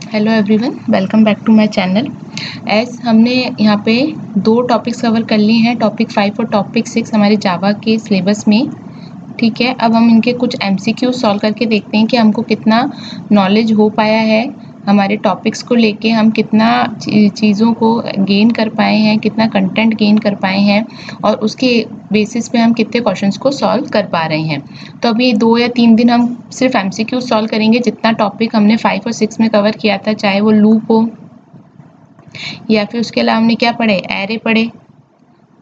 Hello everyone, welcome back to my channel. As हमने यहाँ पे 2 टॉपिक्स कवर कर लिए हैं, टॉपिक 5 और टॉपिक 6 हमारे जावा के सिलेबस में। ठीक है, अब हम इनके कुछ एमसीक्यू सॉल्व करके देखते हैं कि हमको कितना नॉलेज हो पाया है, हमारे टॉपिक्स को लेके हम कितना चीज़ों को गेन कर पाए हैं, कितना कंटेंट गेन कर पाए हैं और उसके बेसिस पे हम कितने क्वेश्चंस को सॉल्व कर पा रहे हैं। तो अभी 2 या 3 दिन हम सिर्फ एमसीक्यू सॉल्व करेंगे। जितना टॉपिक हमने 5 और 6 में कवर किया था, चाहे वो लूप हो या फिर उसके अलावा हमने क्या पढ़े, एरे पढ़े,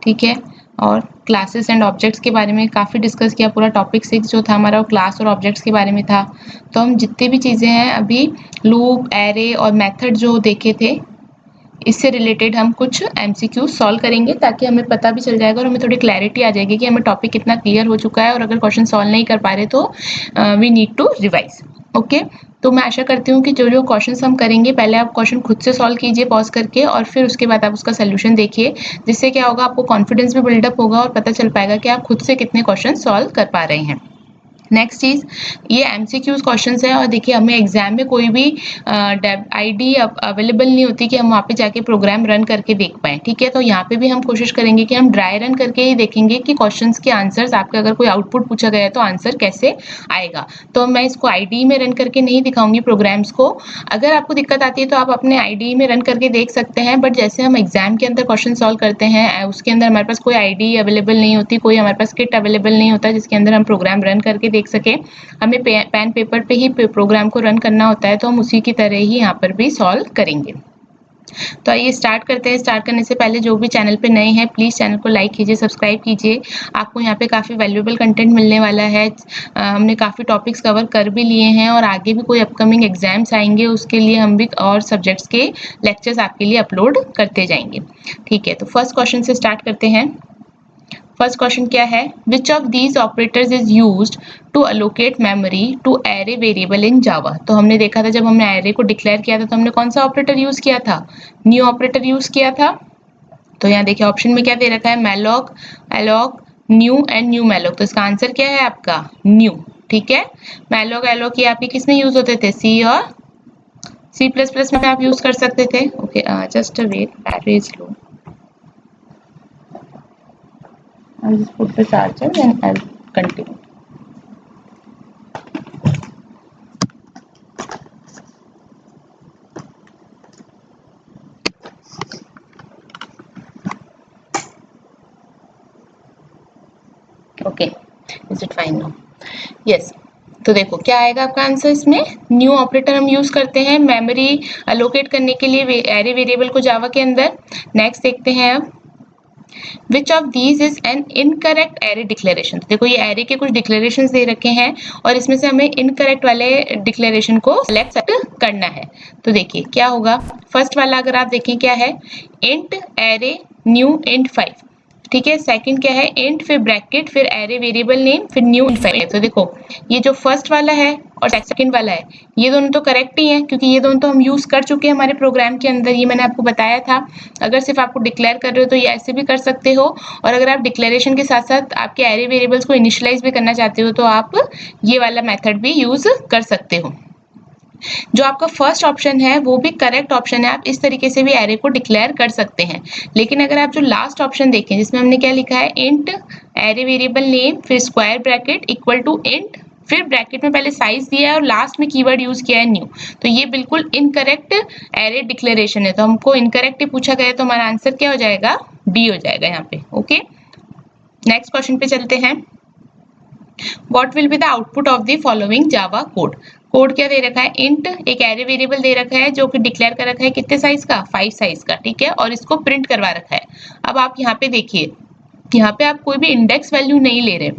ठीक है, और क्लासेस एंड ऑब्जेक्ट्स के बारे में काफ़ी डिस्कस किया। पूरा टॉपिक 6 जो था हमारा वो क्लास और ऑब्जेक्ट्स के बारे में था। तो हम जितने भी चीज़ें हैं अभी लूप, एरे और मेथड जो देखे थे, इससे रिलेटेड हम कुछ एमसीक्यू सॉल्व करेंगे ताकि हमें पता भी चल जाएगा और हमें थोड़ी क्लैरिटी आ जाएगी कि हमें टॉपिक कितना क्लियर हो चुका है और अगर क्वेश्चन सॉल्व नहीं कर पा रहे तो we need to revise. Okay, तो मैं आशा करती हूँ कि जो जो क्वेश्चंस हम करेंगे, पहले आप क्वेश्चन खुद से सॉल्व कीजिए पॉज करके और फिर उसके बाद आप उसका सोल्यूशन देखिए, जिससे क्या होगा, आपको कॉन्फिडेंस भी बिल्डअप होगा और पता चल पाएगा कि आप खुद से कितने क्वेश्चन सॉल्व कर पा रहे हैं। नेक्स्ट चीज़, ये एमसीक्यूज क्वेश्चंस है और देखिए हमें एग्जाम में कोई भी आईडी अवेलेबल नहीं होती कि हम वहाँ पे जाके प्रोग्राम रन करके देख पाएँ। ठीक है, तो यहाँ पे भी हम कोशिश करेंगे कि हम ड्राई रन करके ही देखेंगे कि क्वेश्चंस के आंसर्स, आपका अगर कोई आउटपुट पूछा गया है तो आंसर कैसे आएगा। तो मैं इसको आईडी में रन करके नहीं दिखाऊंगी प्रोग्राम्स को। अगर आपको दिक्कत आती है तो आप अपने आईडी में रन करके देख सकते हैं, बट जैसे हम एग्जाम के अंदर क्वेश्चन सॉल्व करते हैं उसके अंदर हमारे पास कोई आईडी अवेलेबल नहीं होती, कोई हमारे पास किट अवेलेबल नहीं होता जिसके अंदर हम प्रोग्राम रन करके देख सके। हमें पेन पेपर पे ही प्रोग्राम को रन करना होता है, तो हम उसी की तरह ही यहाँ पर भी सॉल्व करेंगे। तो आइए स्टार्ट करते हैं। स्टार्ट करने से पहले जो भी चैनल पे नए हैं प्लीज़ चैनल को लाइक कीजिए, सब्सक्राइब कीजिए। आपको यहाँ पे काफ़ी वैल्यूएबल कंटेंट मिलने वाला है। हमने काफ़ी टॉपिक्स कवर कर भी लिए हैं और आगे भी कोई अपकमिंग एग्जाम्स आएंगे, उसके लिए हम भी और सब्जेक्ट्स के लेक्चर्स आपके लिए अपलोड करते जाएंगे। ठीक है, तो फर्स्ट क्वेश्चन से स्टार्ट करते हैं। फर्स्ट क्वेश्चन क्या है, which of these operators is used to allocate memory to array variable in Java. तो हमने देखा था जब हमने एरे को डिक्लेयर किया था तो हमने कौन सा ऑपरेटर यूज किया था, न्यू ऑपरेटर यूज किया था। तो यहाँ देखिए ऑप्शन में क्या दे रखा है, मैलॉग, एलॉग, न्यू एंड न्यू मैलॉग। तो इसका आंसर क्या है आपका, न्यू। ठीक है, मैलॉग एलॉग ये आपके किस में यूज होते थे, सी और C++ में आप यूज कर सकते थे। Okay, just wait, battery is low. I'll just put the charger and I'll continue. Okay, is it fine now? Yes. तो देखो क्या आएगा आपका आंसर इसमें, न्यू ऑपरेटर हम यूज करते हैं मेमोरी अलोकेट करने के लिए एरे वेरिएबल को जावा के अंदर। नेक्स्ट देखते हैं अब, विच of these is an incorrect array declaration. देखो ये एरे के कुछ डिक्लेरेशन दे रखे हैं और इसमें से हमें इनकरेक्ट वाले डिक्लेरेशन को सेलेक्ट करना है। तो देखिए क्या होगा, फर्स्ट वाला अगर आप देखें क्या है, इंट एरे न्यू इंट 5। ठीक है, सेकंड क्या है, इंट फिर ब्रैकेट फिर एरे वेरिएबल नेम फिर न्यू इंट 5। तो देखो ये जो फर्स्ट वाला है और सेकंड वाला है, ये दोनों तो करेक्ट ही हैं क्योंकि ये दोनों तो हम यूज कर चुके हैं हमारे प्रोग्राम के अंदर। ये मैंने आपको बताया था, अगर सिर्फ आपको डिक्लेयर कर रहे हो तो ये ऐसे भी कर सकते हो, और अगर आप डिक्लेरेशन के साथ साथ आपके एरे वेरिएबल्स को इनिशियलाइज भी करना चाहते हो तो आप ये वाला मेथड भी यूज कर सकते हो। जो आपका फर्स्ट ऑप्शन है वो भी करेक्ट ऑप्शन है, आप इस तरीके से भी एरे को डिक्लेयर कर सकते हैं। लेकिन अगर आप जो लास्ट ऑप्शन देखें जिसमें हमने क्या लिखा है, इंट एरे वेरिएबल नेम फिर square bracket equal to int फिर ब्रैकेट में पहले साइज दिया है और लास्ट में कीवर्ड यूज किया है न्यू, तो ये बिल्कुल इनकरेक्ट एरे डिक्लेरेशन है। तो हमको इनकरेक्ट ही पूछा गया तो हमारा आंसर क्या हो जाएगा, डी हो जाएगा यहाँ पे। ओके, नेक्स्ट क्वेश्चन पे चलते हैं। What will be the output of the following Java code? Code क्या दे रखा है, इंट एक एरे वेरिएबल दे रखा है जो कि डिक्लेयर कर रखा है कितने साइज का, 5 साइज का। ठीक है, और इसको प्रिंट करवा रखा है। अब आप यहाँ पे देखिए, यहाँ पे आप कोई भी इंडेक्स वैल्यू नहीं ले रहे,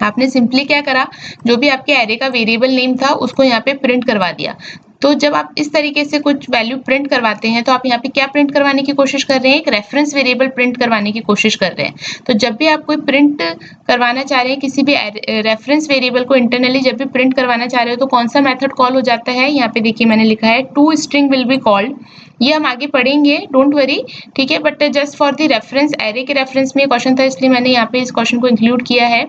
आपने सिंपली क्या करा, जो भी आपके एरे का वेरिएबल नेम था उसको यहाँ पे प्रिंट करवा दिया। तो जब आप इस तरीके से कुछ वैल्यू प्रिंट करवाते हैं तो आप यहाँ पे क्या प्रिंट करवाने की कोशिश कर रहे हैं, एक रेफरेंस वेरिएबल प्रिंट करवाने की कोशिश कर रहे हैं। तो जब भी आप कोई प्रिंट करवाना चाह रहे हैं किसी भी रेफरेंस वेरिएबल को इंटरनली जब भी प्रिंट करवाना चाह रहे हो तो कौन सा मेथड कॉल हो जाता है, यहाँ पे देखिए मैंने लिखा है to string will be called. ये हम आगे पढ़ेंगे, डोंट वरी, ठीक है। But just for the reference, array के रेफरेंस में क्वेश्चन था इसलिए मैंने यहाँ पे इस क्वेश्चन को इंक्लूड किया है,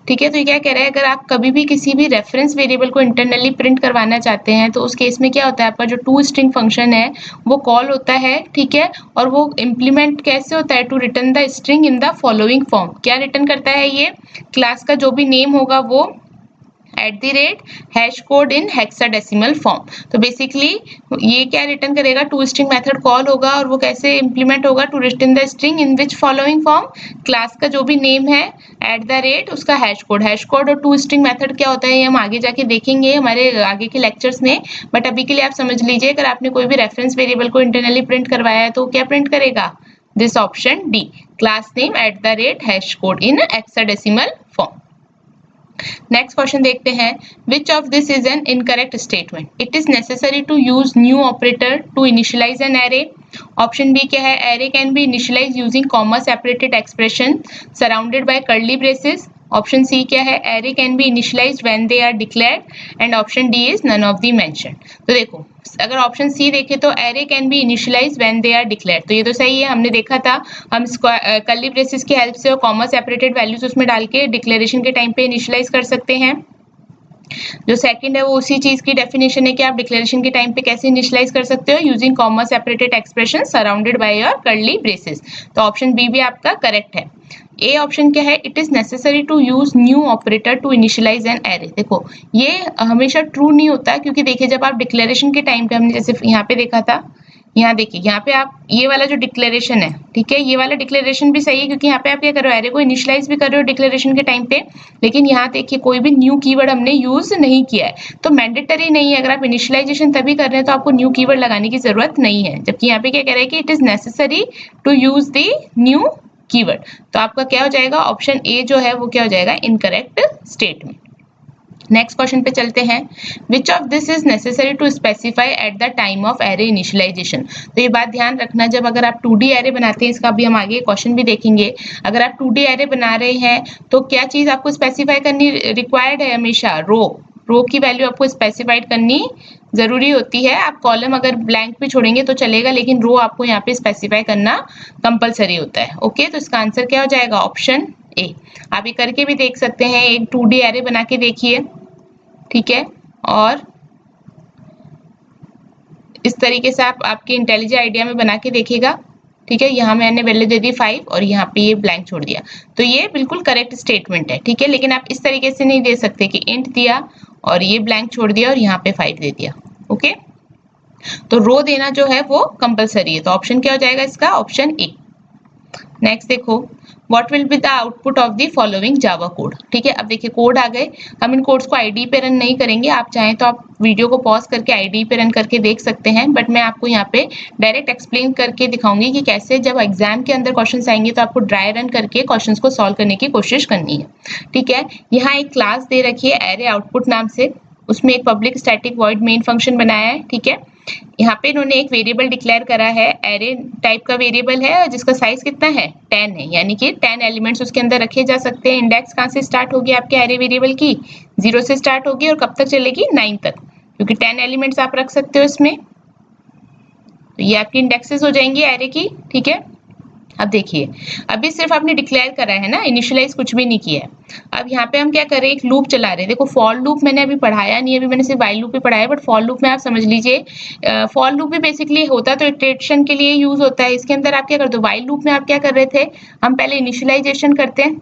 ठीक है। तो ये क्या कह रहा है, अगर आप कभी भी किसी भी रेफरेंस वेरिएबल को इंटरनली प्रिंट करवाना चाहते हैं तो उस केस में क्या होता है, आपका जो टू स्ट्रिंग फंक्शन है वो कॉल होता है, ठीक है। और वो इम्प्लीमेंट कैसे होता है, to return the string in the following form. क्या रिटर्न करता है ये, क्लास का जो भी नेम होगा वो hash code in hexadecimal form. तो बेसिकली ये क्या रिटर्न करेगा, टू स्ट्रिंग मेथड कॉल होगा और वो कैसे इंप्लीमेंट होगा, to return the string in which following form, class का जो भी नेम है उसका हैश कोड और टू स्ट्रिंग मेथड क्या होता है ये हम आगे जाके देखेंगे हमारे आगे के लेक्चर्स में। बट अभी के लिए आप समझ लीजिए, अगर आपने कोई भी रेफरेंस वेरिएबल को इंटरनली प्रिंट करवाया है तो क्या प्रिंट करेगा, this option D, class name hash code in hexadecimal form. Next question देखते हैं, which of this is an incorrect statement, it is necessary to use new operator to initialise an array. Option B क्या है, array can be initialise using comma separated expression surrounded by curly braces. Option C क्या है, array can be initialised when they are declared and option D is none of the mentioned. तो देखो, अगर option C देखें तो array can be initialised when they are declared, तो ये तो सही है, हमने देखा था। हम कर्ली ब्रेसेस की हेल्प से और कॉमा सेपरेटेड वैल्यूज उसमें डाल के डिक्लेरेशन के टाइम पे इनिशियलाइज कर सकते हैं। जो सेकंड है वो उसी चीज की डेफिनेशन है कि आप डिक्लेरेशन के टाइम पे कैसे इनिशियलाइज कर सकते हो, using comma separated expression surrounded by your curly braces. तो ऑप्शन बी भी आपका करेक्ट है। ए ऑप्शन क्या है, it is necessary to use new operator to initialise an array. देखो ये हमेशा ट्रू नहीं होता, क्योंकि देखिए जब आप डिक्लेरेशन के टाइम पे, हमने जैसे यहाँ पे देखा था, यहाँ देखिए, यहाँ पे आप ये वाला जो डिक्लेरेशन है, ठीक है, ये वाला डिक्लेरेशन भी सही है, क्योंकि यहाँ पे आप क्या कर रहे हो, एरे को इनिशियलाइज भी कर रहे हो डिक्लेरेशन के टाइम पे, लेकिन यहाँ देखिए कोई भी न्यू कीवर्ड हमने यूज नहीं किया है, तो मैंडेटरी नहीं है। अगर आप इनिशियलाइजेशन तभी कर रहे हैं तो आपको न्यू कीवर्ड लगाने की जरूरत नहीं है, जबकि यहाँ पे क्या कह रहा है कि it is necessary to use the new keyword. तो आपका क्या हो जाएगा, ऑप्शन ए जो है वो क्या हो जाएगा, इनकरेक्ट स्टेटमेंट। नेक्स्ट क्वेश्चन पे चलते हैं, which of this is necessary to specify at the time of array initialisation. तो ये बात ध्यान रखना, जब अगर आप 2D एरे बनाते हैं, इसका भी हम आगे क्वेश्चन भी देखेंगे, अगर आप 2D एरे बना रहे हैं तो क्या चीज आपको स्पेसिफाई करनी रिक्वायर्ड है, हमेशा रो की वैल्यू आपको स्पेसिफाइड करनी जरूरी होती है। आप कॉलम अगर ब्लैंक भी छोड़ेंगे तो चलेगा, लेकिन रो आपको यहाँ पे स्पेसिफाई करना कंपलसरी होता है। ओके, तो इसका आंसर क्या हो जाएगा, ऑप्शन ए। आप ये करके भी देख सकते हैं, एक 2D एरे बना के देखिए, ठीक है, और इस तरीके से आप आपके इंटेलिजेंट आइडिया में बना के देखिएगा, ठीक है। यहाँ मैंने वैल्यू दे दी 5 और यहाँ पे ये ब्लैंक छोड़ दिया, तो ये बिल्कुल करेक्ट स्टेटमेंट है, ठीक है। लेकिन आप इस तरीके से नहीं दे सकते कि इंट दिया और ये ब्लैंक छोड़ दिया और यहाँ पे 5 दे दिया, ओके। तो रो देना जो है वो कंपलसरी है, तो ऑप्शन क्या हो जाएगा इसका, ऑप्शन ए। नेक्स्ट देखो, what will be the output of the following Java code, ठीक है। अब देखिए कोड आ गए, हम इन कोड्स को आईडी पे रन नहीं करेंगे, आप चाहें तो आप वीडियो को पॉज करके आईडी पे रन करके देख सकते हैं, बट मैं आपको यहाँ पे डायरेक्ट एक्सप्लेन करके दिखाऊंगी कि कैसे जब एग्जाम के अंदर क्वेश्चंस आएंगे तो आपको ड्राई रन करके क्वेश्चंस को सॉल्व करने की कोशिश करनी है, ठीक है। यहाँ एक क्लास दे रखी है एरे आउटपुट नाम से, उसमें एक public static void main function बनाया है, ठीक है। यहाँ पे इन्होंने एक वेरिएबल डिक्लेयर करा है, एरे टाइप का वेरिएबल है, जिसका साइज कितना है, 10 है, यानी कि 10 एलिमेंट्स उसके अंदर रखे जा सकते हैं। इंडेक्स कहाँ से स्टार्ट होगी आपके एरे वेरिएबल की, 0 से स्टार्ट होगी और कब तक चलेगी, 9 तक, क्योंकि 10 एलिमेंट्स आप रख सकते हो इसमें। तो ये आपकी इंडेक्सेस हो जाएंगी एरे की, ठीक है। अब देखिए, अभी सिर्फ आपने डिक्लेयर करा है ना, इनिशियलाइज कुछ भी नहीं किया है। अब यहाँ पे हम क्या कर रहे हैं, एक लूप चला रहे हैं। देखो फॉर लूप मैंने अभी पढ़ाया नहीं है, अभी मैंने सिर्फ व्हाइल लूप ही पढ़ाया है, बट फॉर लूप में आप समझ लीजिए, फॉर लूप भी बेसिकली होता तो इटरेशन के लिए यूज होता है। इसके अंदर आप क्या करते हो, व्हाइल लूप में आप क्या कर रहे थे, हम पहले इनिशियलाइजेशन करते हैं,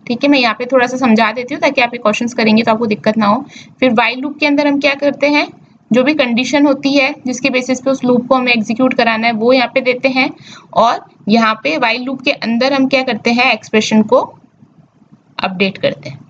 ठीक है। मैं यहाँ पे थोड़ा सा समझा देती हूँ ताकि आप ये क्वेश्चंस करेंगे तो आपको दिक्कत ना हो। फिर व्हाइल लूप के अंदर हम क्या करते हैं, जो भी कंडीशन होती है जिसके बेसिस पे उस लूप को हमें एग्जीक्यूट कराना है वो यहाँ पे देते हैं, और यहाँ पे व्हाइल लूप के अंदर हम क्या करते हैं, एक्सप्रेशन को अपडेट करते हैं।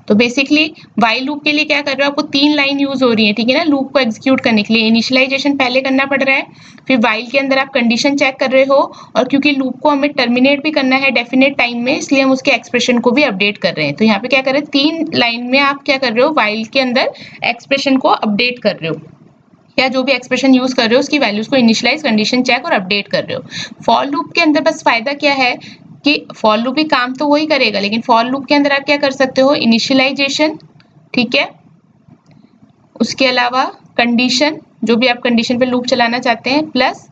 तो बेसिकली व्हाइल लूप के लिए क्या कर रहे हो, आपको 3 लाइन यूज हो रही है, ठीक है ना, लूप को एग्जीक्यूट करने के लिए। इनिशियलाइजेशन पहले करना पड़ रहा है, फिर व्हाइल के अंदर आप कंडीशन चेक कर रहे हो, और क्योंकि लूप को हमें टर्मिनेट भी करना है डेफिनेट टाइम में, इसलिए हम उसके एक्सप्रेशन को भी अपडेट कर रहे हैं। तो यहाँ पे क्या कर रहे हैं, 3 लाइन में आप क्या कर रहे हो, व्हाइल के अंदर एक्सप्रेशन को अपडेट कर रहे हो, या जो भी एक्सप्रेशन यूज कर रहे हो उसकी वैल्यूज को इनिशियलाइज, कंडीशन चेक और अपडेट कर रहे हो। फॉर लूप के अंदर बस फायदा क्या है कि फॉर लूप भी काम तो वही करेगा, लेकिन फॉर लूप के अंदर आप क्या कर सकते हो, इनिशियलाइजेशन, ठीक है, उसके अलावा कंडीशन, जो भी आप कंडीशन पे लूप चलाना चाहते हैं, प्लस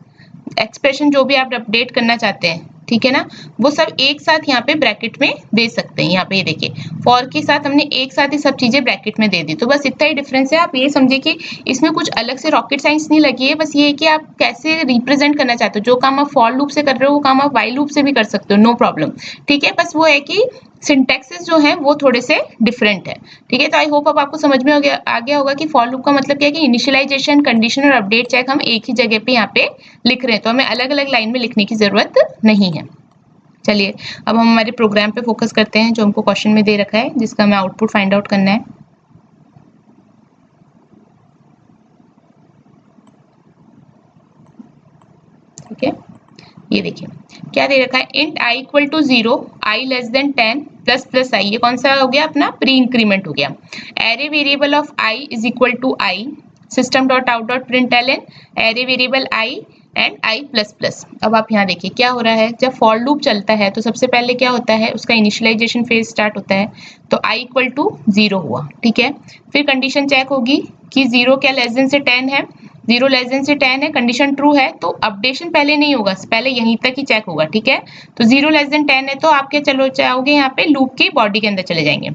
एक्सप्रेशन जो भी आप अपडेट करना चाहते हैं, ठीक है ना, वो सब एक साथ यहाँ पे ब्रैकेट में दे सकते हैं। यहाँ पे ये देखिए फॉर के साथ हमने एक साथ ही सब चीजें ब्रैकेट में दे दी। तो बस इतना ही डिफरेंस है। आप ये समझिए कि इसमें कुछ अलग से रॉकेट साइंस नहीं लगी है, बस ये है कि आप कैसे रिप्रेजेंट करना चाहते हो। जो काम आप फॉर लूप से कर रहे हो वो काम आप व्हाइल लूप से भी कर सकते हो, नो प्रॉब्लम, ठीक है। बस वो है कि सिंटैक्सेस जो हैं वो थोड़े से डिफरेंट है, ठीक है। तो आई होप अब आपको समझ में आ गया होगा कि फॉर लूप का मतलब क्या है कि इनिशियलाइजेशन, कंडीशन और अपडेट चेक हम एक ही जगह पे यहाँ पे लिख रहे हैं, तो हमें अलग अलग लाइन में लिखने की जरूरत नहीं है। चलिए अब हम हमारे प्रोग्राम पे फोकस करते हैं जो हमको क्वेश्चन में दे रखा है, जिसका हमें आउटपुट फाइंड आउट करना है। ठीक है, ये देखिए क्या दे रखा है, int i equal to 0, i less than 10 plus plus i, ये कौन सा हो गया, अपना प्री इंक्रीमेंट हो गया। Array variable of i is equal to i, system dot out dot print ln array variable i and i plus plus. अब आप यहाँ देखिए क्या हो रहा है, जब फॉर लूप चलता है तो सबसे पहले क्या होता है, उसका इनिशियलाइजेशन फेज स्टार्ट होता है। तो आई इक्वल टू 0 हुआ, ठीक है। फिर कंडीशन चेक होगी कि 0 क्या लेस देन से 10 है, 0 लेस देन से 10 है, कंडीशन ट्रू है, तो अपडेशन पहले नहीं होगा, पहले यहीं तक ही चेक होगा, ठीक है। तो 0 लेस देन 10 है तो आप क्या चलो चाहोगे, यहाँ पे लूप की बॉडी के अंदर चले जाएंगे।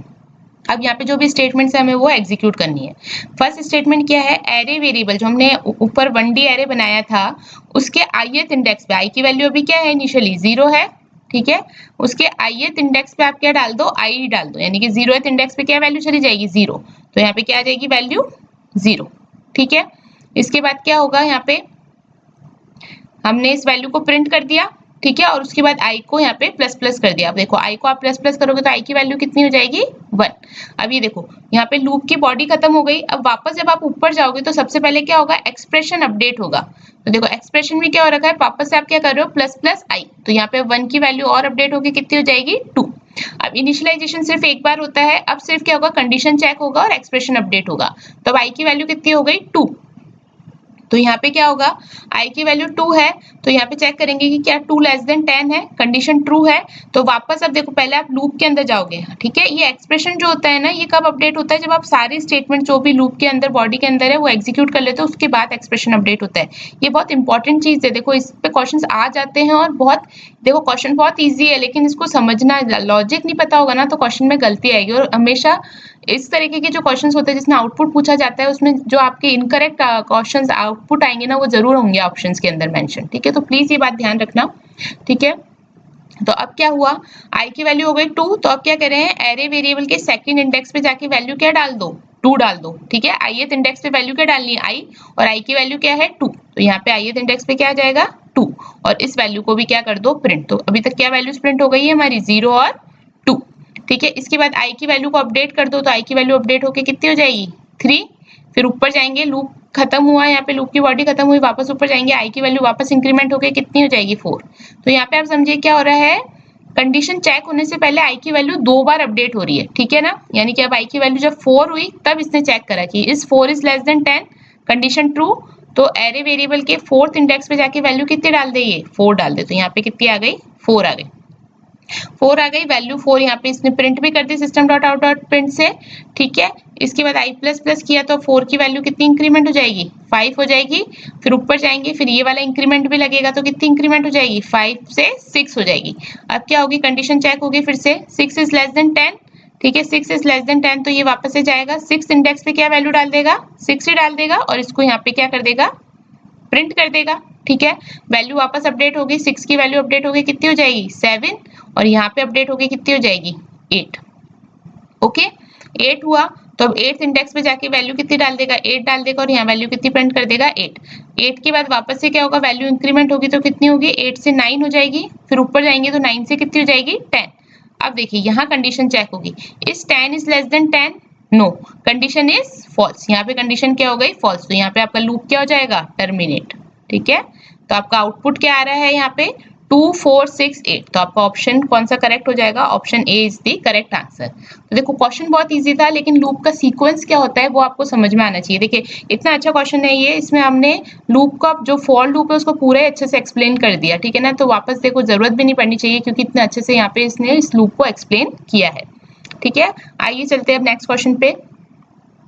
अब यहाँ पे जो भी स्टेटमेंट्स है हमें वो एग्जीक्यूट करनी है। फर्स्ट स्टेटमेंट क्या है, एरे वेरिएबल जो हमने ऊपर 1D एरे बनाया था उसके ith इंडेक्स पे आई की वैल्यू अभी क्या है, इनिशियली 0 है, ठीक है। उसके ith इंडेक्स पे आप क्या डाल दो, आई डाल दो, यानी कि 0th इंडेक्स पे क्या वैल्यू चली जाएगी, 0। तो यहाँ पे क्या आ जाएगी, वैल्यू 0, ठीक है। इसके बाद क्या होगा, यहाँ पे हमने इस वैल्यू को प्रिंट कर दिया, ठीक है, और उसके बाद आई को यहाँ पे प्लस प्लस कर दिया। अब देखो आई को आप प्लस प्लस करोगे तो आई की वैल्यू कितनी हो जाएगी, 1। अब ये देखो यहाँ पे लूप की बॉडी खत्म हो गई। अब वापस जब आप ऊपर जाओगे तो सबसे पहले क्या होगा, एक्सप्रेशन अपडेट होगा। तो देखो एक्सप्रेशन में क्या हो रखा है, वापस से आप क्या कर रहे हो, प्लस प्लस आई, तो यहाँ पे 1 की वैल्यू और अपडेट होगी, कितनी हो जाएगी, 2। अब इनिशियलाइजेशन सिर्फ एक बार होता है, अब सिर्फ क्या होगा, कंडीशन चेक होगा और एक्सप्रेशन अपडेट होगा। तो आई की वैल्यू कितनी हो गई, 2। तो यहाँ पे क्या होगा, आई की वैल्यू 2 है, तो यहाँ पे चेक करेंगे कि क्या 2 लेस देन 10 है, कंडीशन ट्रू है। तो वापस अब देखो पहले आप लूप के अंदर जाओगे, ठीक है। ये एक्सप्रेशन जो होता है ना, ये कब अपडेट होता है, जब आप सारे स्टेटमेंट जो भी लूप के अंदर बॉडी के अंदर है वो एग्जीक्यूट कर लेते हो, उसके बाद एक्सप्रेशन अपडेट होता है। ये बहुत इंपॉर्टेंट चीज है, देखो इस पे क्वेश्चन आ जाते हैं और बहुत, देखो क्वेश्चन बहुत ईजी है लेकिन इसको समझना, लॉजिक नहीं पता होगा ना तो क्वेश्चन में गलती आएगी। और हमेशा इस तरीके के जो क्वेश्चंस होते हैं जिसमें आउटपुट पूछा जाता है उसमें जो आपके इनकरेक्ट क्वेश्चंस आउटपुट आएंगे ना वो जरूर होंगे ऑप्शंस के अंदर मेंशन, ठीक है। तो प्लीज ये बात ध्यान रखना, ठीक है। तो अब क्या हुआ, आई की वैल्यू हो गई 2, तो अब क्या कर रहे हैं, एरे वेरिएबल के सेकंड इंडेक्स पे जाके वैल्यू क्या डाल दो, 2 डाल दो, ठीक है। ith इंडेक्स पे वैल्यू क्या डालनी है, आई, और आई की वैल्यू क्या है, 2। तो यहाँ पे ith इंडेक्स पे क्या आ जाएगा, 2, और इस वैल्यू को भी क्या कर दो, प्रिंट। तो अभी तक क्या वैल्यूज प्रिंट हो गई है हमारी, 0 और 2, ठीक है। इसके बाद आई की वैल्यू को अपडेट कर दो, तो आई की वैल्यू अपडेट होके कितनी हो जाएगी, 3। फिर ऊपर जाएंगे, लूप खत्म हुआ, यहाँ पे लूप की बॉडी खत्म हुई, वापस ऊपर जाएंगे, आई की वैल्यू वापस इंक्रीमेंट होके कितनी हो जाएगी, 4। तो यहाँ पे आप समझिए क्या हो रहा है, कंडीशन चेक होने से पहले आई की वैल्यू 2 बार अपडेट हो रही है, ठीक है ना। यानी कि अब आई की वैल्यू जब 4 हुई तब इसने चेक करा कि इस 4 is less than 10, condition true. तो एरे वेरिएबल के 4th इंडेक्स पे जाके वैल्यू कितनी डाल दे, ये 4 डाल दे। तो यहाँ पे कितनी आ गई, 4 आ गई, 4 आ गई, वैल्यू 4 यहाँ पे इसने प्रिंट भी कर the system dot out dot print से, ठीक है। इसके बाद आई प्लस प्लस किया तो 4 की वैल्यू कितनी इंक्रीमेंट हो जाएगी, 5 हो जाएगी। फिर ऊपर जाएंगे, फिर ये वाला इंक्रीमेंट भी लगेगा तो कितनी इंक्रीमेंट हो जाएगी, 5 से 6 हो जाएगी। अब क्या होगी, कंडीशन चेक होगी फिर से, 6 इज लेस देन 10, ठीक है। 6 इज लेस देन 10 तो ये वापस से जाएगा, 6 इंडेक्स पे क्या वैल्यू डाल देगा, 6 ही डाल देगा, और इसको यहाँ पे क्या कर देगा, प्रिंट कर देगा, ठीक है। वैल्यू वापस अपडेट होगी, 6 की वैल्यू अपडेट होगी, कितनी हो जाएगी, 7, और यहाँ पे अपडेट होगी कितनी हो जाएगी, 8, ओके। 8 हुआ तो अब 8th इंडेक्स पे जाके वैल्यू कितनी डाल देगा, 8 डाल देगा, और यहाँ वैल्यू कितनी प्रिंट कर देगा, 8। 8 के बाद वापस से क्या होगा, वैल्यू इंक्रीमेंट होगी तो कितनी होगी, 8 से 9 हो जाएगी। फिर ऊपर जाएंगे तो 9 से कितनी हो जाएगी, 10। अब देखिए यहाँ कंडीशन चेक होगी, इस 10 is less than 10, no, condition is false. यहाँ पे कंडीशन क्या हो गई, फॉल्स। तो यहाँ पे आपका लूप क्या हो जाएगा, टर्मिनेट, ठीक है। तो आपका आउटपुट क्या आ रहा है यहाँ पे, 2 4 6 8। तो आपका ऑप्शन कौन सा करेक्ट हो जाएगा, option A is the correct answer. तो देखो क्वेश्चन बहुत इजी था लेकिन लूप का सीक्वेंस क्या होता है वो आपको समझ में आना चाहिए। देखिए इतना अच्छा क्वेश्चन है ये, इसमें हमने लूप का जो फॉर लूप है उसको पूरे अच्छे से एक्सप्लेन कर दिया, ठीक है ना। तो वापस देखो जरूरत भी नहीं पड़नी चाहिए क्योंकि इतने अच्छे से यहाँ पे इसने इस लूप को एक्सप्लेन किया है, ठीक है। आइए चलते हैं अब नेक्स्ट क्वेश्चन पे।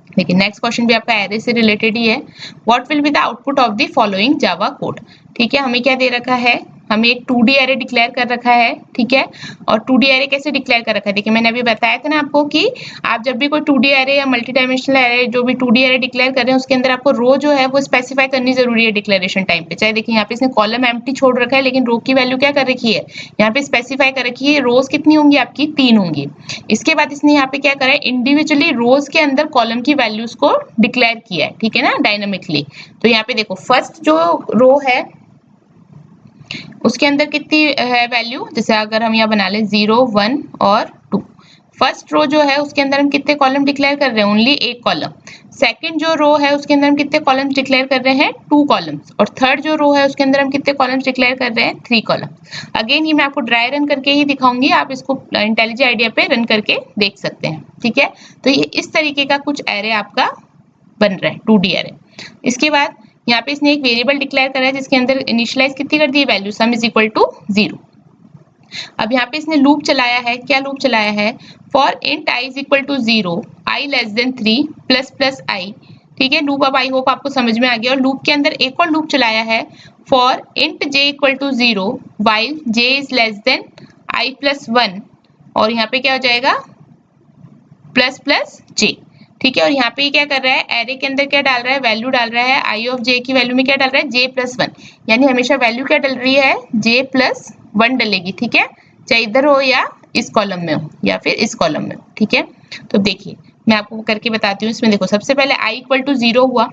देखिए नेक्स्ट क्वेश्चन भी आपका एरे से रिलेटेड ही है। What will be the output of the following Java code. ठीक है, हमें क्या दे रखा है, हमें एक 2D एरे डिक्लेयर कर रखा है, ठीक है। और 2D एरे कैसे डिक्लेयर कर रखा है, देखिए मैंने अभी बताया था ना आपको कि आप जब भी कोई 2D एरे या मल्टी डायमेंशनल एरे जो भी 2D एरे डिक्लेयर कर रहे हैं उसके अंदर आपको रो जो है वो स्पेसिफाई करनी जरूरी है डिक्लेरेशन टाइम पे। चाहे देखिए यहाँ पे इसने कॉलम एम्प्टी छोड़ रखा है लेकिन रो की वैल्यू क्या कर रखी है, यहाँ पे स्पेसिफाई कर रखी है। रोज कितनी होंगी आपकी, 3 होंगी। इसके बाद इसने यहाँ पे क्या करा है, इंडिविजुअली रोज के अंदर कॉलम की वैल्यूज को डिक्लेयर किया है, ठीक है ना, डायनामिकली। तो यहाँ पे देखो फर्स्ट जो रो है उसके अंदर कितनी है वैल्यू, जैसे अगर हम यहाँ बना ले 0 1 और 2। फर्स्ट रो जो है उसके अंदर हम कितने कॉलम डिक्लेयर कर रहे हैं, ओनली एक कॉलम। सेकंड जो रो है उसके अंदर हम कितने कॉलम्स डिक्लेयर कर रहे हैं, 2 कॉलम्स। और थर्ड जो रो है उसके अंदर हम कितने कॉलम्स डिक्लेयर कर रहे हैं, 3 कॉलम्स। अगेन ये मैं आपको ड्राई रन करके ही दिखाऊंगी, आप इसको इंटेलिजेंट आइडिया पे रन करके देख सकते हैं, ठीक है। तो ये इस तरीके का कुछ एरे आपका बन रहा है, 2D एरे। इसके बाद यहाँ पे इसने एक वेरिएबल डिक्लेयर करा है जिसके अंदर इनिशियलाइज कितनी कर दी है, value sum is equal to 0। अब यहाँ पे इसने लूप चलाया है, क्या लूप चलाया है, for int i is equal to 0 i less than 3 plus plus i, ठीक है। लूप अब आई होप आपको समझ में आ गया। और लूप के अंदर एक और लूप चलाया है, for int j equal to 0 while j is less than i plus 1, और यहाँ पे क्या हो जाएगा, प्लस प्लस j, ठीक है। और यहाँ पे क्या कर रहा है, एरे के अंदर क्या डाल रहा है, वैल्यू डाल रहा है i ऑफ j की वैल्यू में क्या डाल रहा है, j प्लस 1, यानी हमेशा वैल्यू क्या डल रही है, j प्लस 1 डलेगी, ठीक है। चाहे इधर हो या इस कॉलम में हो या फिर इस कॉलम में हो, ठीक है। तो देखिए मैं आपको करके बताती हूँ। इसमें देखो सबसे पहले i इक्वल टू 0 हुआ,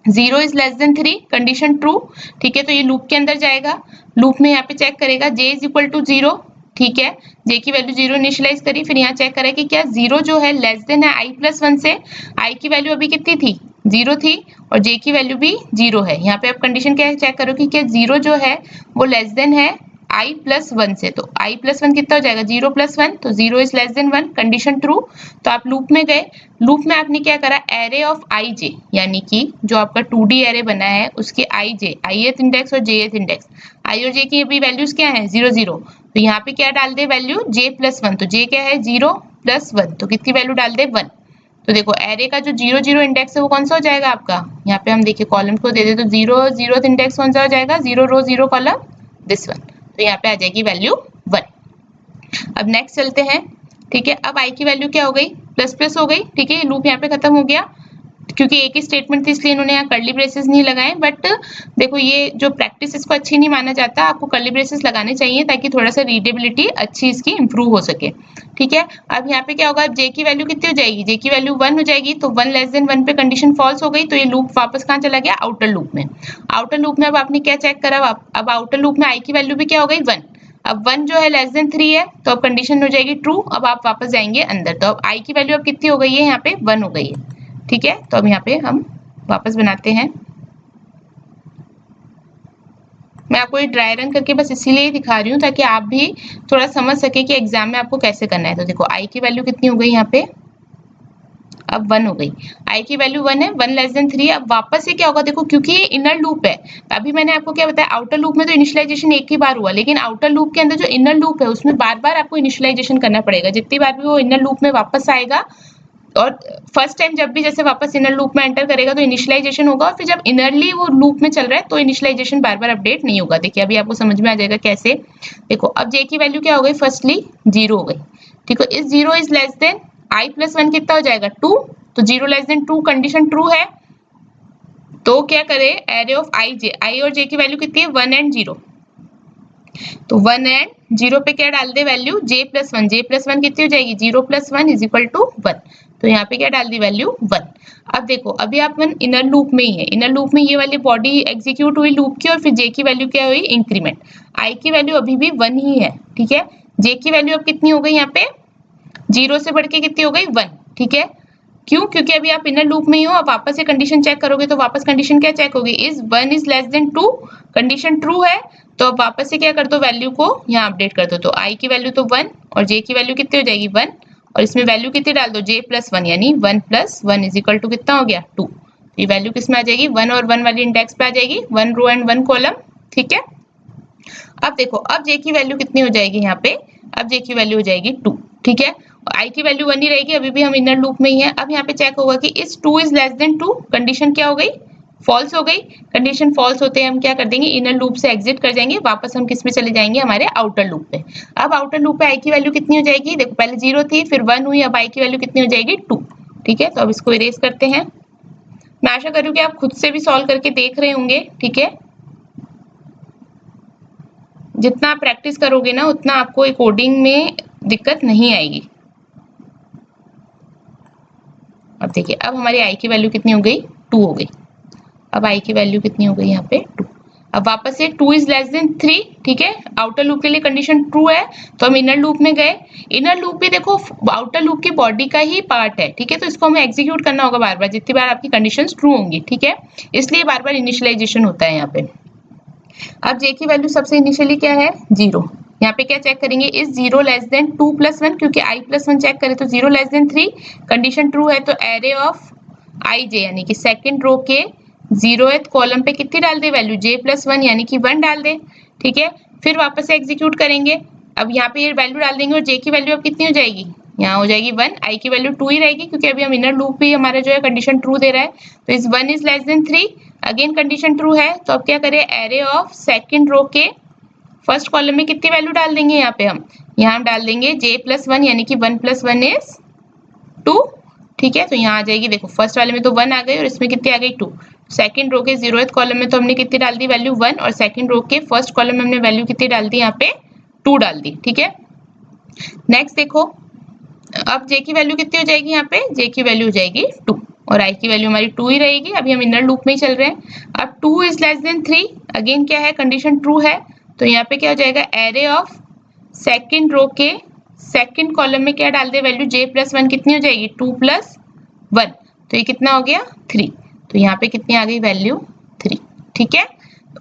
0 is less than 3, condition true, ठीक है। तो ये लूप के अंदर जाएगा, लूप में यहाँ पे चेक करेगा j इज इक्वल टू 0, ठीक है। j की वैल्यू 0 इनिशियलाइज करी, फिर यहाँ चेक करें कि क्या 0 जो है लेस देन है i प्लस 1 से। i की वैल्यू अभी कितनी थी, 0 थी, और j की वैल्यू भी 0 है। यहाँ पे आप कंडीशन क्या चेक करो कि क्या 0 जो है वो लेस देन है i प्लस 1 से। तो i प्लस 1 कितना हो जाएगा, 0 प्लस 1, तो 0 is less then 1, condition true. तो आप लूप में गए, लूप में आपने क्या करा, एरे ऑफ ij, यानी कि जो आपका 2D एरे बना है उसके ij, ith इंडेक्स और jth इंडेक्स, i और j की अभी वैल्यूज क्या है, 0 0। तो यहाँ पे क्या डाल दे वैल्यू, j प्लस 1, तो j क्या है 0 प्लस 1, तो कितनी वैल्यू डाल दे 1। तो देखो एरे का जो 0 0 इंडेक्स है वो कौन सा हो जाएगा आपका, यहाँ पे हम देखिए कॉलम को दे दे तो 0 0th इंडेक्स कौन सा हो जाएगा, 0 रो 0 कॉलम, दिस वन। तो यहाँ पे आ जाएगी वैल्यू 1। अब नेक्स्ट चलते हैं, ठीक है। अब i की वैल्यू क्या हो गई, प्लस प्लस हो गई, ठीक है। लूप यहाँ पे खत्म हो गया, क्योंकि एक ही स्टेटमेंट थी इसलिए इन्होंने यहाँ कर्ली ब्रेसेस नहीं लगाए। बट देखो ये जो प्रैक्टिस इसको अच्छी नहीं माना जाता, आपको कर्ली ब्रेसेस लगाने चाहिए ताकि थोड़ा सा रीडेबिलिटी अच्छी इसकी इंप्रूव हो सके, ठीक है। अब यहाँ पे क्या होगा, j की वैल्यू कितनी हो जाएगी, j की वैल्यू 1 हो जाएगी, तो 1 लेस देन 1 पे कंडीशन फॉल्स हो गई, तो ये लूप वापस कहाँ चला गया, आउटर लूप में। आउटर लूप में अब आपने क्या चेक करा, अब आउटर लूप में i की वैल्यू भी क्या हो गई 1। अब 1 जो है लेस देन 3 है, तो अब कंडीशन हो जाएगी ट्रू। अब आप वापस जाएंगे अंदर, तो अब i की वैल्यू अब कितनी हो गई है, यहाँ पे 1 हो गई है, ठीक है। तो अब यहाँ पे हम वापस बनाते हैं, मैं आपको ये ड्राई रन करके बस इसीलिए दिखा रही हूँ ताकि आप भी थोड़ा समझ सके कि एग्जाम में आपको कैसे करना है। तो देखो i की वैल्यू कितनी हो गई यहाँ पे, अब 1 हो गई, i की वैल्यू 1 है, 1 लेस देन 3। अब वापस से क्या होगा, देखो क्योंकि ये इनर लूप है, अभी मैंने आपको क्या बताया, आउटर लूप में तो इनिशियलाइजेशन एक ही बार हुआ, लेकिन आउटर लूप के अंदर जो इनर लूप है उसमें बार बार आपको इनिशियलाइजेशन करना पड़ेगा। जितनी बार भी वो इनर लूप में वापस आएगा, और फर्स्ट टाइम जब भी जैसे वापस इनर लूप में एंटर करेगा तो इनिशियलाइजेशन होगा, और फिर जब इनरली वो लूप में चल रहा है तो इनिशियलाइजेशन बार बार अपडेट नहीं होगा। देखिए अभी आपको समझ में आ जाएगा कैसे। देखो अब j की वैल्यू क्या हो गई, फर्स्टली 0 हो गई, ठीक है। इस 0 is less than i plus 1 कितना हो जाएगा 2, तो 0 लेस देन 2 कंडीशन ट्रू है। तो क्या करे, एरे ऑफ i और j की वैल्यू कितनी है 1 एंड 0, तो 1 एंड 0 पे क्या डाल दे value, j plus 1, j plus 1 कितनी हो जाएगी 0 प्लस 1 इज इक्वल टू 1। तो यहाँ पे क्या डाल दी वैल्यू 1। अब देखो अभी आप इनर लूप में ही है, इनर लूप में ये वाली बॉडी एग्जीक्यूट हुई लूप की, और फिर j की वैल्यू क्या हुई इंक्रीमेंट, i की वैल्यू अभी भी 1 ही है, ठीक है। j की वैल्यू अब कितनी हो गई यहाँ पे, 0 से बढ़ के कितनी हो गई 1, ठीक है। क्यों, क्योंकि अभी आप इनर लूप में ही हो। आप वापस से कंडीशन चेक करोगे तो वापस कंडीशन क्या चेक होगी, is 1 is less then 2, condition true है। तो अब वापस से क्या कर दो, वैल्यू को यहाँ अपडेट कर दो, तो i की वैल्यू तो 1 और j की वैल्यू कितनी हो जाएगी 1, और इसमें वैल्यू कितनी डाल दो j प्लस 1, यानी 1 प्लस 1 इज इक्वल टू कितना हो गया 2। ये वैल्यू किस में आ जाएगी, 1 और 1 वाली इंडेक्स पे आ जाएगी, 1 रो एंड 1 कॉलम, ठीक है। अब देखो अब j की वैल्यू कितनी हो जाएगी यहाँ पे, अब j की वैल्यू हो जाएगी 2, ठीक है। i की वैल्यू 1 ही रहेगी, अभी भी हम इनर लूप में ही है। अब यहाँ पे चेक होगा कि इस 2 इज लेस देन 2, कंडीशन क्या हो गई फॉल्स हो गई, कंडीशन फॉल्स होते हैं हम क्या कर देंगे, इनर लूप से एग्जिट कर जाएंगे, वापस हम किस में चले जाएंगे, हमारे आउटर लूप पे। अब आउटर लूप पे आई की वैल्यू कितनी हो जाएगी, देखो पहले 0 थी, फिर 1 हुई, अब आई की वैल्यू कितनी हो जाएगी 2। ठीक है, तो अब इसको इरेज करते हैं। मैं आशा करूँ कि आप खुद से भी सॉल्व करके देख रहे होंगे। ठीक है, जितना आप प्रैक्टिस करोगे ना उतना आपको कोडिंग में दिक्कत नहीं आएगी। अब देखिए, अब हमारी आई की वैल्यू कितनी हो गई, 2 हो गई। अब आई की वैल्यू कितनी हो गई यहाँ पे 2। अब वापस से 2 इज लेस देन 3। ठीक है, आउटर लूप के लिए कंडीशन ट्रू है, तो हम इनर लूप में गए। इनर लूप भी देखो आउटर लूप की बॉडी का ही पार्ट है। ठीक है, तो इसको हमें एग्जीक्यूट करना होगा बार बार, जितनी बार आपकी कंडीशंस ट्रू होंगी। ठीक है, इसलिए बार बार इनिशियलाइजेशन होता है यहाँ पे। अब जे की वैल्यू सबसे इनिशियली क्या है, 0। यहाँ पे क्या चेक करेंगे, इज 0 लेस देन 2 + 1, क्योंकि i + 1 चेक करें तो 0 लेस देन 3, कंडीशन ट्रू है, तो एरे ऑफ आई जे यानी कि सेकंड रो के 0th कॉलम पे कितनी डाल दे वैल्यू, j + 1 यानी कि 1 डाल दे। ठीक है, फिर वापस से एग्जीक्यूट करेंगे। अब यहाँ पे ये वैल्यू डाल देंगे और j की वैल्यू अब कितनी हो जाएगी, यहाँ हो जाएगी 1, i की वैल्यू 2 ही रहेगी, क्योंकि अभी हम इनर लूप भी हमारा जो है कंडीशन ट्रू दे रहा है। तो इस 1 is less than 3, again condition true है, तो अब क्या करें, एरे ऑफ सेकंड रो के फर्स्ट कॉलम में कितनी वैल्यू डाल देंगे, यहाँ हम डाल देंगे j + 1 यानी कि 1 + 1 इज 2। ठीक है, तो यहाँ आ जाएगी, देखो फर्स्ट वाले में तो 1 आ गई और इसमें कितनी आ गई 2। सेकंड रो के 0th कॉलम में तो हमने कितनी डाल दी वैल्यू 1, और सेकंड रो के फर्स्ट कॉलम में हमने वैल्यू कितनी डाल दी, यहाँ पे 2 डाल दी। ठीक है, नेक्स्ट देखो, अब j की वैल्यू कितनी हो जाएगी, यहाँ पे j की वैल्यू हो जाएगी 2, और i की वैल्यू हमारी 2 ही रहेगी। अभी हम इनर लूप में ही चल रहे हैं। अब 2 इज लेस देन 3, अगेन क्या है, कंडीशन ट्रू है, तो यहाँ पे क्या हो जाएगा, एरे ऑफ सेकंड रो के सेकंड कॉलम में क्या डाल दे वैल्यू, j + 1 कितनी हो जाएगी, 2 + 1, तो ये कितना हो गया 3, तो यहाँ पे कितनी आ गई वैल्यू 3। ठीक है,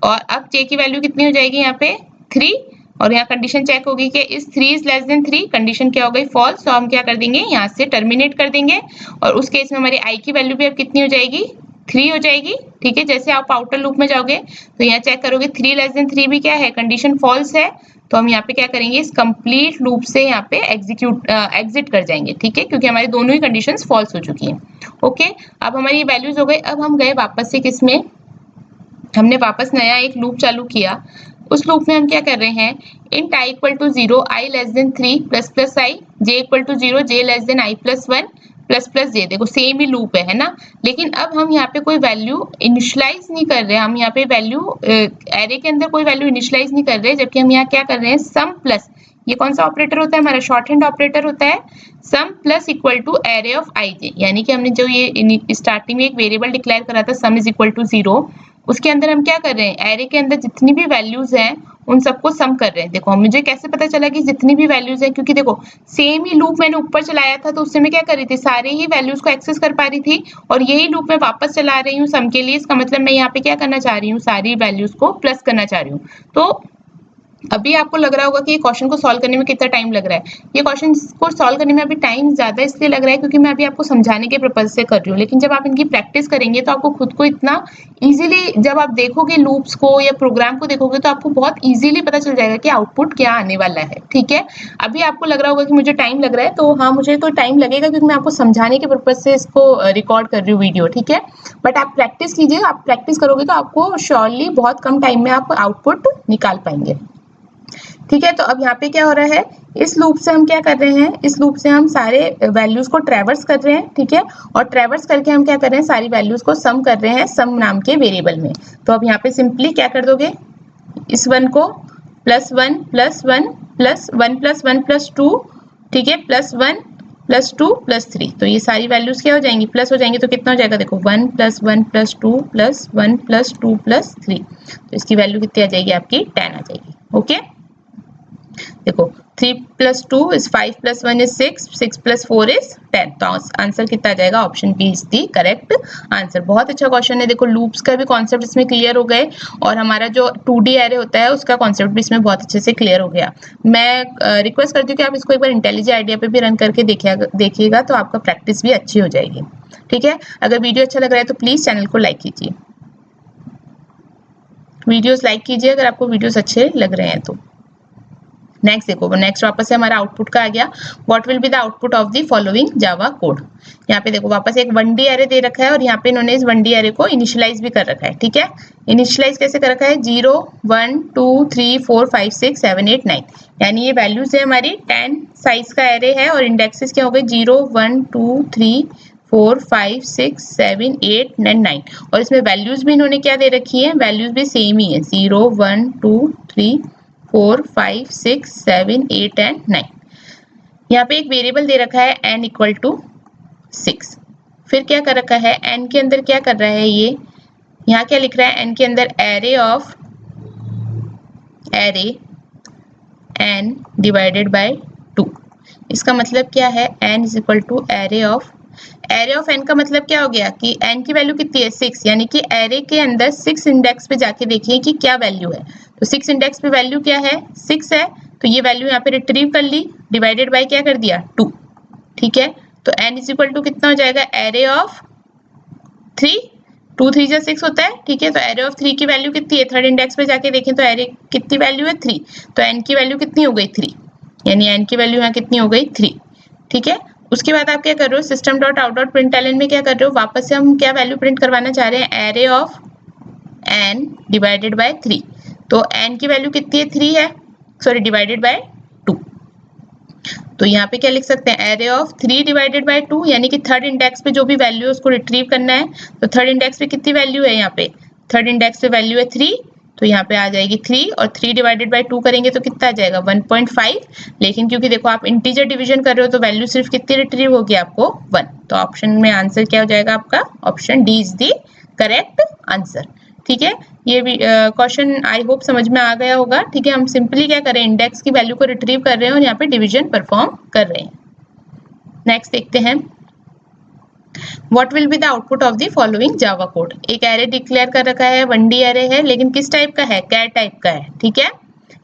और अब j की वैल्यू कितनी हो जाएगी यहाँ पे 3, और यहाँ कंडीशन चेक होगी कि इस 3 इज लेस देन 3, कंडीशन क्या हो गई फॉल्स, तो हम क्या कर देंगे, यहाँ से टर्मिनेट कर देंगे, और उस केस में हमारी i की वैल्यू भी अब कितनी हो जाएगी, 3 हो जाएगी। ठीक है, जैसे आप आउटर लूप में जाओगे तो यहाँ चेक करोगे 3 लेस देन 3 भी क्या है, कंडीशन फॉल्स है, तो हम यहाँ पे क्या करेंगे, इस कंप्लीट लूप से यहाँ पे एग्जिट कर जाएंगे। ठीक है, क्योंकि हमारी दोनों ही कंडीशंस फॉल्स हो चुकी हैं। ओके, अब हमारी वैल्यूज हो गई। अब हम गए वापस से किसमें, हमने वापस नया एक लूप चालू किया। उस लूप में हम क्या कर रहे हैं, int i = 0, i less than 3 ++ i, j = 0, j less than i + 1 ++ j। देखो सेम ही लूप है ना, लेकिन अब हम यहाँ पे कोई वैल्यू इनिशियलाइज नहीं कर रहे, हम यहाँ पे वैल्यू एरे के अंदर कोई वैल्यू इनिशियलाइज नहीं कर रहे, जबकि हम यहाँ क्या कर रहे हैं, सम प्लस, ये कौन सा ऑपरेटर होता है, हमारा शॉर्ट हैंड ऑपरेटर होता है, sum plus equal to array of i j, यानी कि हमने जो ये स्टार्टिंग में एक वेरिएबल डिक्लेयर करा था सम इज इक्वल टू 0, उसके अंदर हम क्या कर रहे हैं, एरे के अंदर जितनी भी वैल्यूज हैं उन सबको सम कर रहे हैं। देखो मुझे कैसे पता चला कि जितनी भी वैल्यूज हैं, क्योंकि देखो सेम ही लूप मैंने ऊपर चलाया था, तो उससे मैं क्या कर रही थी, सारे ही वैल्यूज को एक्सेस कर पा रही थी, और यही लूप मैं वापस चला रही हूँ सम के लिए। इसका मतलब मैं यहाँ पे क्या करना चाह रही हूँ, सारी वैल्यूज को प्लस करना चाह रही हूँ। तो अभी आपको लग रहा होगा कि ये क्वेश्चन को सॉल्व करने में कितना टाइम लग रहा है। ये क्वेश्चन को सॉल्व करने में अभी टाइम ज्यादा इसलिए लग रहा है क्योंकि मैं अभी आपको समझाने के पर्पज से कर रही हूँ, लेकिन जब आप इनकी प्रैक्टिस करेंगे तो आपको खुद को इतना इजीली, जब आप देखोगे लूप्स को या प्रोग्राम को देखोगे तो आपको बहुत इजीली पता चल जाएगा कि आउटपुट क्या आने वाला है। ठीक है, अभी आपको लग रहा होगा कि मुझे टाइम लग रहा है, तो हाँ मुझे तो टाइम लगेगा क्योंकि मैं आपको समझाने के पर्पज से इसको रिकॉर्ड कर रही हूँ वीडियो। ठीक है, बट आप प्रैक्टिस कीजिए, आप प्रैक्टिस करोगे तो आपको श्योरली बहुत कम टाइम में आप आउटपुट निकाल पाएंगे। ठीक है, तो अब यहाँ पे क्या हो रहा है, इस लूप से हम क्या कर रहे हैं, इस लूप से हम सारे वैल्यूज को ट्रैवर्स कर रहे हैं। ठीक है, और ट्रैवर्स करके हम क्या कर रहे हैं, सारी वैल्यूज को सम कर रहे हैं सम नाम के वेरिएबल में। तो अब यहाँ पे सिंपली क्या कर दोगे, इस 1 को +1 +1 +1 +1 +2, ठीक है, +1 +2 +3, तो ये सारी वैल्यूज क्या हो जाएंगी, प्लस हो जाएंगी। तो कितना हो जाएगा, देखो 1 + 1 + 2 +1 +2 +3, तो इसकी वैल्यू कितनी आ जाएगी, आपकी 10 आ जाएगी। ओके, देखो 3 + 2 is 5 + 1 is 6, 6 + 4 is 10, तो आंसर कितना आ जाएगा, option B is the correct answer. बहुत अच्छा क्वेश्चन है। देखो लूप्स का भी कॉन्सेप्ट इसमें क्लियर हो गए, और हमारा जो 2D एरे होता है उसका कॉन्सेप्ट भी इसमें बहुत अच्छे से क्लियर हो गया। मैं रिक्वेस्ट करती हूँ कि आप इसको एक बार इंटेलिजेंट आइडिया पे भी रन करके देखिएगा, तो आपका प्रैक्टिस भी अच्छी हो जाएगी। ठीक है, अगर वीडियो अच्छा लग रहा है तो प्लीज चैनल को लाइक कीजिए, वीडियोस लाइक कीजिए अगर आपको वीडियोस अच्छे लग रहे हैं तो। नेक्स्ट देखो, नेक्स्ट वापस से हमारा आउटपुट का आ गया, what will be the output of the following Java code. यहाँ पे देखो वापस एक 1D एरे दे रखा है और यहाँ पे इन्होंने इस 1D एरे को इनिशियलाइज भी कर रखा है। ठीक है, इनिशियलाइज कैसे कर रखा है, 0 1 2 3 4 5 6 7 8 9, यानी ये वैल्यूज है हमारी 10 साइज का एरे है और इंडेक्सेस क्या हो गए 0 1 2 3 4 5 6 7 8 9 और इसमें वैल्यूज भी इन्होंने क्या दे रखी है, वैल्यूज भी सेम ही है 0 1 2 3 4 5 6 7 8 एंड 9। यहाँ पे एक वेरिएबल दे रखा है n इक्वल टू 6। फिर क्या कर रखा है, n के अंदर क्या कर रहा है ये, यहाँ क्या लिख रहा है, n के अंदर array of array n divided by 2। इसका मतलब क्या है, n is equal to array of n का मतलब क्या हो गया कि n की वैल्यू कितनी है 6, यानी कि एरे के अंदर 6 इंडेक्स पे जाके देखिए कि क्या वैल्यू है। तो 6 इंडेक्स पे वैल्यू क्या है 6 है, तो ये वैल्यू यहाँ पे रिट्रीव कर ली, डिवाइडेड बाय क्या कर दिया 2। ठीक है, तो n इज इक्वल टू कितना हो जाएगा, एरे ऑफ 3, 2 3 जा 6 होता है। ठीक है, तो एरे ऑफ 3 की वैल्यू कितनी है, थर्ड इंडेक्स पे जाके देखें तो एरे कितनी वैल्यू है 3, तो n की वैल्यू कितनी हो गई 3, यानी n की वैल्यू यहाँ कितनी हो गई 3। ठीक है, उसके बाद आप क्या कर रहे हो, system dot out dot println में क्या कर रहे हो, वापस से हम क्या वैल्यू प्रिंट करवाना चाह रहे हैं, array of n divided bye 3। तो n की वैल्यू कितनी है 3 है, सॉरी डिवाइडेड बाय 2। तो यहाँ पे क्या लिख सकते हैं, एरे ऑफ 3 डिवाइडेड बाय 2, यानी कि थर्ड इंडेक्स पे जो भी वैल्यू है उसको रिट्रीव करना है। तो थर्ड इंडेक्स पे कितनी वैल्यू है, यहाँ पे थर्ड इंडेक्स पे वैल्यू है 3, तो यहाँ पे आ जाएगी 3 और 3 डिवाइडेड बाय 2 करेंगे तो कितना आ जाएगा 1.5। लेकिन क्योंकि देखो आप इंटीजर डिवीजन कर रहे हो तो वैल्यू सिर्फ कितनी रिट्रीव होगी आपको 1, तो ऑप्शन में आंसर क्या हो जाएगा आपका, option D is the correct answer. ठीक है, ये भी क्वेश्चन आई होप समझ में आ गया होगा। ठीक है, हम सिंपली क्या करें, इंडेक्स की वैल्यू को रिट्रीव कर रहे हैं और यहाँ पे डिवीजन परफॉर्म कर रहे हैं। नेक्स्ट देखते हैं, what will be the output of the following Java code. एक एरे डिक्लेयर कर रखा है, 1D एरे है, लेकिन किस टाइप का है, कैर टाइप का है। ठीक है,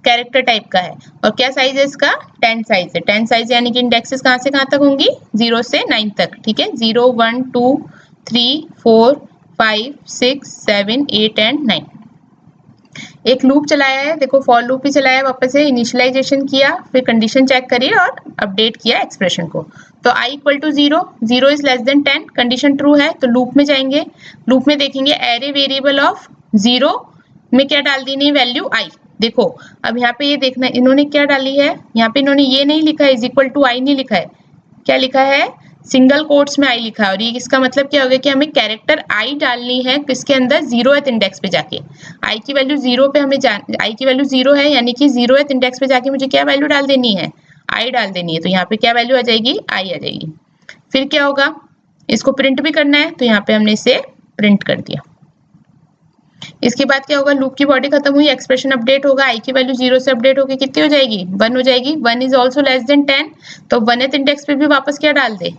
कैरेक्टर टाइप का है और क्या साइज है इसका, 10 साइज है। 10 साइज यानी कि इंडेक्सेस कहाँ से कहाँ तक होंगी, 0 से 9 तक। ठीक है, 0 1 2 3 4 5 6 7 8 एंड 9। एक लूप चलाया है, देखो फॉर लूप ही चलाया, वापस से इनिशियलाइजेशन किया, फिर कंडीशन चेक करी और अपडेट किया एक्सप्रेशन को। तो i equal to 0, 0 is less than 10, condition true है तो लूप में जाएंगे, लूप में देखेंगे एरे वेरिएबल ऑफ 0 में क्या डाल दी नहीं वैल्यू i। देखो अब यहाँ पे ये देखना इन्होंने क्या डाली है, यहाँ पे इन्होंने ये नहीं लिखा है इज इक्वल टू i नहीं लिखा है, क्या लिखा है सिंगल कोट्स में i लिखा है। और ये इसका मतलब क्या हो गया कि हमें कैरेक्टर i डालनी है किसके अंदर, 0th इंडेक्स पे जाके। i की वैल्यू 0 पे हमें i की वैल्यू 0 है, यानी कि 0th इंडेक्स पे जाके मुझे क्या वैल्यू डाल देनी है, i डाल देनी है। तो यहाँ पे क्या वैल्यू आ जाएगी, i आ जाएगी। फिर क्या होगा, इसको प्रिंट भी करना है तो यहाँ पे हमने इसे प्रिंट कर दिया। इसके बाद क्या होगा, लूप की बॉडी खत्म हुई, एक्सप्रेशन अपडेट होगा, i की वैल्यू 0 से अपडेट होगी कितनी हो जाएगी 1 हो जाएगी। 1 इज ऑल्सो लेस देन 10, तो 1th इंडेक्स पे भी वापस क्या डाल दे,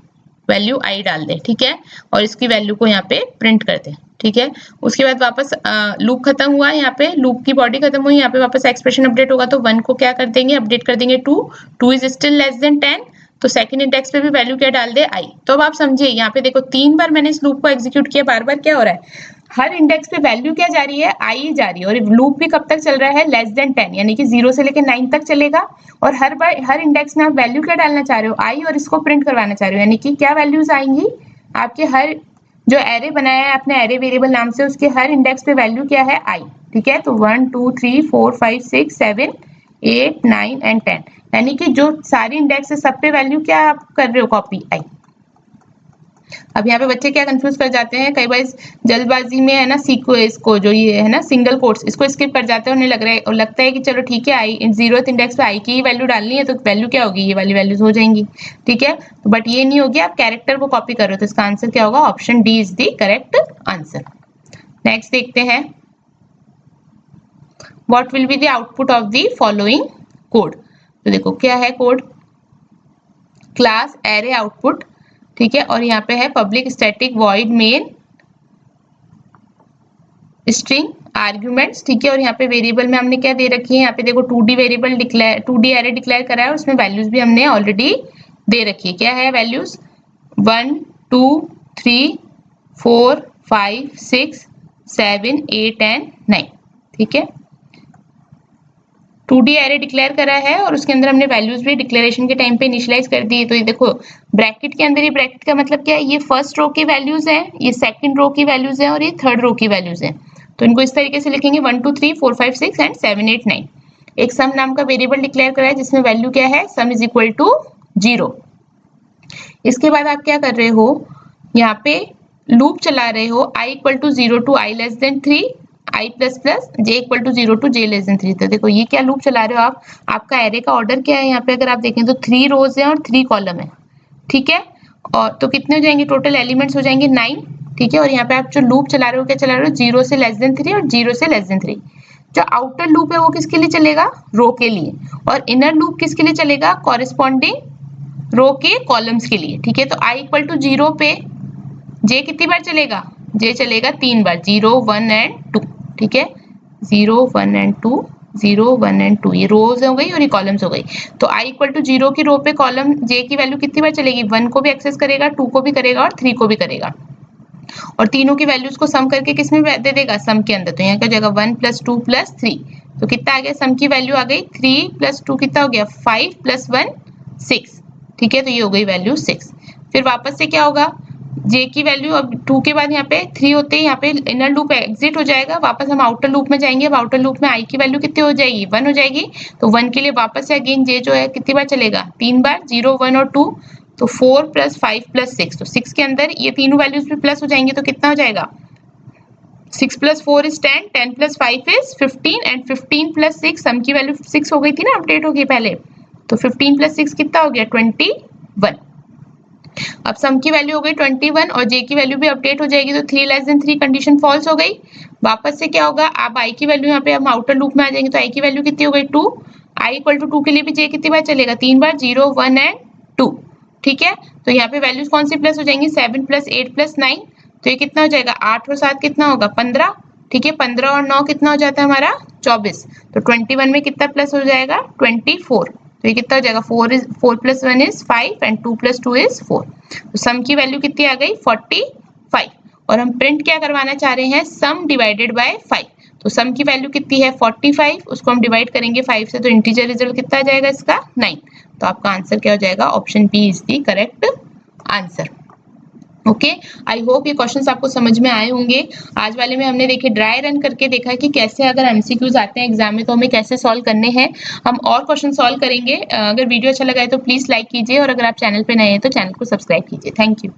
वैल्यू i डाल दे। ठीक है, और इसकी वैल्यू को यहाँ पे प्रिंट कर दे। ठीक है, उसके बाद वापस लूप खत्म हुआ, यहाँ पे लूप की बॉडी खत्म हुई, यहाँ पे वापस एक्सप्रेशन अपडेट होगा तो 1 को क्या कर देंगे, अपडेट कर देंगे 2, 2 इज स्टिल लेस देन 10, तो सेकंड इंडेक्स पे भी वैल्यू क्या डाल दे i। तो अब आप समझिए यहाँ पे देखो 3 बार मैंने इस लूप को एग्जीक्यूट किया, बार बार क्या हो रहा है, हर इंडेक्स पे वैल्यू क्या जा रही है, i जा रही है। और लूप भी कब तक चल रहा है, लेस देन 10, यानी कि 0 से लेकर 9 तक चलेगा। और हर बार हर इंडेक्स में आप वैल्यू क्या डालना चाह रहे हो, i, और इसको प्रिंट करवाना चाह रहे हो, यानी कि क्या वैल्यूज आएंगी आपके हर जो एरे बनाया है आपने एरे वेरिएबल नाम से, उसके हर इंडेक्स पे वैल्यू क्या है i। ठीक है, तो 1 2 3 4 5 6 7 8 9 एंड 10, यानी कि जो सारी इंडेक्स है सब पे वैल्यू क्या आप कर रहे हो, कॉपी i। अब यहाँ पे बच्चे क्या कंफ्यूज कर जाते हैं, कई बार जल्दबाजी में है ना सीक्वेंस को जो ये है ना सिंगल कोट्स, इसको स्किप कर जाते हैं, उन्हें लग रहा है और लगता है कि चलो ठीक है आई 0th इंडेक्स पे आई की ही वैल्यू डालनी है तो वैल्यू क्या होगी, ये वाली वैल्यूज हो जाएंगी। ठीक है, तो बट ये नहीं होगी, आप कैरेक्टर को कॉपी कर रहे हो, तो इसका आंसर क्या होगा, option D is the correct answer. Next देखते हैं, what will be the output of the following code. तो देखो क्या है कोड, क्लास एरे आउटपुट। ठीक है, और यहाँ पे है public static void main string arguments. ठीक है, और यहाँ पे वेरिएबल में हमने क्या दे रखी है, यहाँ पे देखो 2D variable declare 2D array declare करा है, उसमें वैल्यूज भी हमने ऑलरेडी दे रखी है। क्या है वैल्यूज, 1 2 3 4 5 6 7 8 एंड 9। ठीक है, 2D एरे डिक्लेयर करा है और उसके अंदर हमने वैल्यूज भी डिक्लेरेशन के टाइम पे इनिशियलाइज कर दिए। तो ये देखो ब्रैकेट के अंदर, ये ब्रैकेट का मतलब क्या है, ये फर्स्ट रो की वैल्यूज हैं, ये सेकंड रो की वैल्यूज हैं और ये थर्ड रो की वैल्यूज हैं। तो इनको इस तरीके से लिखेंगे 1 2 3 4 5 6 एंड 7 8 9। एक सम नाम का वेरिएबल डिक्लेयर करा है जिसमें वैल्यू क्या है, सम इज इक्वल टू 0। इसके बाद आप क्या कर रहे हो, यहाँ पे लूप चला रहे हो i equal to 0 to i less than 3, i plus plus j equal to 0 to j less than 3। तो देखो ये क्या लूप चला रहे हो आप, आपका एरे का ऑर्डर क्या है, यहाँ पे अगर आप देखें तो 3 रोज है और 3 कॉलम है, ठीक है। और तो कितने हो जाएंगे, टोटल एलिमेंट्स हो जाएंगे 9, ठीक है। और यहाँ पे आप जो लूप चला रहे हो, क्या चला रहे हो, 0 से लेस देन 3 और 0 से लेस देन 3। जो आउटर लूप है वो किसके लिए चलेगा, रो के लिए, और इनर लूप किसके लिए चलेगा, कॉरेस्पॉन्डिंग रो के कॉलम्स के लिए, ठीक है। तो i इक्वल टू 0 पे j कितनी बार चलेगा, j चलेगा 3 बार, 0 1 एंड 2, ठीक है। 0 1 एंड 2, 0 1 एंड 2, ये रोज हो गई और ये कॉलम्स हो गई। तो i इक्वल टू 0 की रो पे कॉलम j की वैल्यू कितनी बार चलेगी, 1 को भी एक्सेस करेगा, 2 को भी करेगा और 3 को भी करेगा। और तीनों की वैल्यूज को सम करके किस में दे देगा, सम के अंदर। तो यहाँ क्या हो जाएगा 1 + 2 + 3। तो कितना आ गया, सम की वैल्यू आ गई 3 + 2 कितना हो गया, 5 + 1 6, ठीक है। तो ये हो गई वैल्यू 6। फिर वापस से क्या होगा, j की वैल्यू अब 2 के बाद यहाँ पे 3 होते हैं, यहाँ पे इनर लूप एग्जिट हो जाएगा, वापस हम आउटर लूप में जाएंगे। अब आउटर लूप में i की वैल्यू कितनी हो जाएगी, 1 हो जाएगी। तो 1 के लिए वापस से अगेन j जो है कितनी बार चलेगा, 3 बार, 0 1 और 2। तो 4 + 5 + 6, तो 6 के अंदर ये तीनों वैल्यूज भी प्लस हो जाएंगी। तो कितना हो जाएगा, 6 + 4 इज 10, 10 + 5 इज 15 एंड 15 + 6, सम की वैल्यू 6 हो गई थी ना, अपडेट हो गई पहले। तो 15 + 6 कितना हो गया, 21। अब सम की वैल्यू हो गई 21 और j की वैल्यू भी अपडेट हो जाएगी। तो 3 लेस देन 3 कंडीशन फॉल्स हो गई। वापस से क्या होगा, अब i की वैल्यू यहाँ पे हम आउटर लूप में आ जाएंगे। तो i की वैल्यू कितनी हो गई, 2। i इक्वल टू 2 के लिए भी j कितनी बार चलेगा, 3 बार, 0 1 एंड 2, ठीक है। तो यहाँ पे वैल्यूज कौन सी प्लस हो जाएंगी, 7 + 8 + 9। तो ये कितना हो जाएगा, 8 और 7 कितना होगा, 15, ठीक है। 15 और 9 कितना हो जाता है हमारा, 24। तो 21 में कितना प्लस हो जाएगा, 24। तो ये कितना हो जाएगा, 4 + 1 इज 5 एंड 2 + 2 इज 4। तो सम की वैल्यू कितनी आ गई, 45। और हम प्रिंट क्या करवाना चाह रहे हैं, सम डिवाइडेड बाय 5। तो सम की वैल्यू कितनी है, 45, उसको हम डिवाइड करेंगे 5 से, तो इंटीजर रिजल्ट कितना आ जाएगा इसका, 9। तो आपका आंसर क्या हो जाएगा, option B is the correct answer. Okay, I hope ये क्वेश्चंस आपको समझ में आए होंगे। आज वाले में हमने देखे ड्राई रन करके देखा कि कैसे अगर एमसीक्यूज आते हैं एग्जाम में तो हमें कैसे सॉल्व करने हैं। हम और क्वेश्चन सॉल्व करेंगे। अगर वीडियो अच्छा लगा है तो प्लीज लाइक कीजिए और अगर आप चैनल पे नए हैं तो चैनल को सब्सक्राइब कीजिए। Thank you.